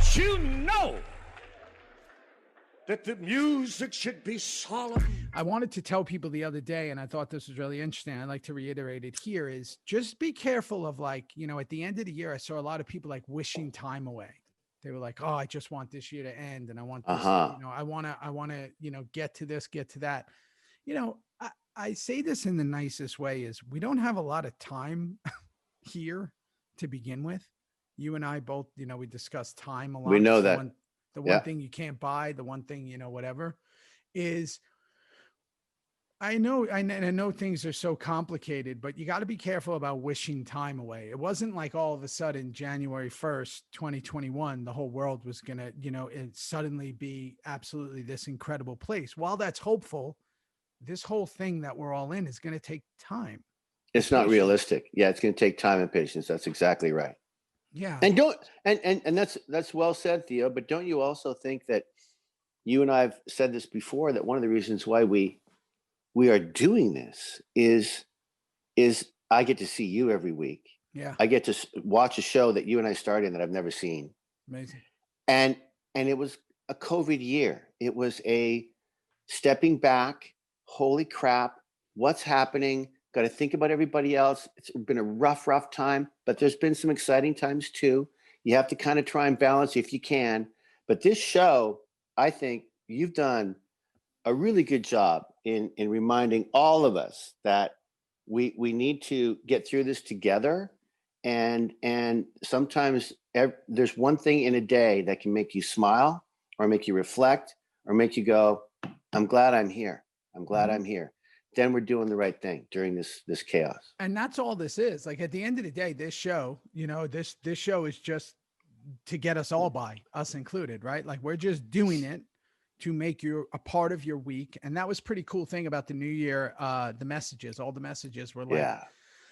Don't you know that the music should be solemn? I wanted to tell people the other day, and I thought this was really interesting. I'd like to reiterate it here, is just be careful of, like, you know, at the end of the year, I saw a lot of people like wishing time away. They were like, oh, I just want this year to end. And I want this, you know, I want to, you know, get to this, get to that. You know, I say this in the nicest way, is we don't have a lot of time here to begin with. You and I both, you know, we discuss time a lot. We know that. The one thing you can't buy, the one thing, you know, whatever is, I know things are so complicated, but you got to be careful about wishing time away. It wasn't like all of a sudden, January 1st, 2021, the whole world was going to, you know, it suddenly be absolutely this incredible place. While that's hopeful, this whole thing that we're all in is going to take time. It's not realistic. Yeah, it's going to take time and patience. That's exactly right. Yeah. And that's well said, Theo, but don't you also think that you and I've said this before, that one of the reasons why we are doing this is I get to see you every week. Yeah. I get to watch a show that you and I started in that I've never seen. Amazing. And it was a COVID year. It was a stepping back. Holy crap. What's happening? Got to think about everybody else. It's been a rough time, but there's been some exciting times too. You have to kind of try and balance if you can. But this show, I think you've done a really good job in reminding all of us that we need to get through this together. And sometimes there's one thing in a day that can make you smile or make you reflect or make you go, I'm glad I'm here. I'm glad I'm here. Then we're doing the right thing during this chaos. And that's all this is. Like, at the end of the day, this show, you know, this show is just to get us all by, us included, right? Like, we're just doing it to make you a part of your week. And that was pretty cool thing about the new year. The messages, all the messages were like,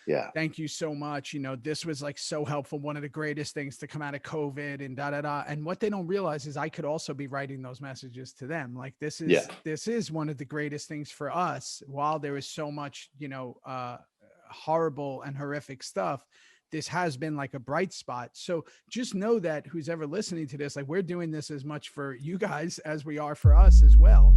yeah, thank you so much. You know, this was like so helpful. One of the greatest things to come out of COVID and And what they don't realize is I could also be writing those messages to them. Like, this is one of the greatest things for us. While there is so much, you know, horrible and horrific stuff, this has been like a bright spot. So just know that who's ever listening to this, like, we're doing this as much for you guys as we are for us as well.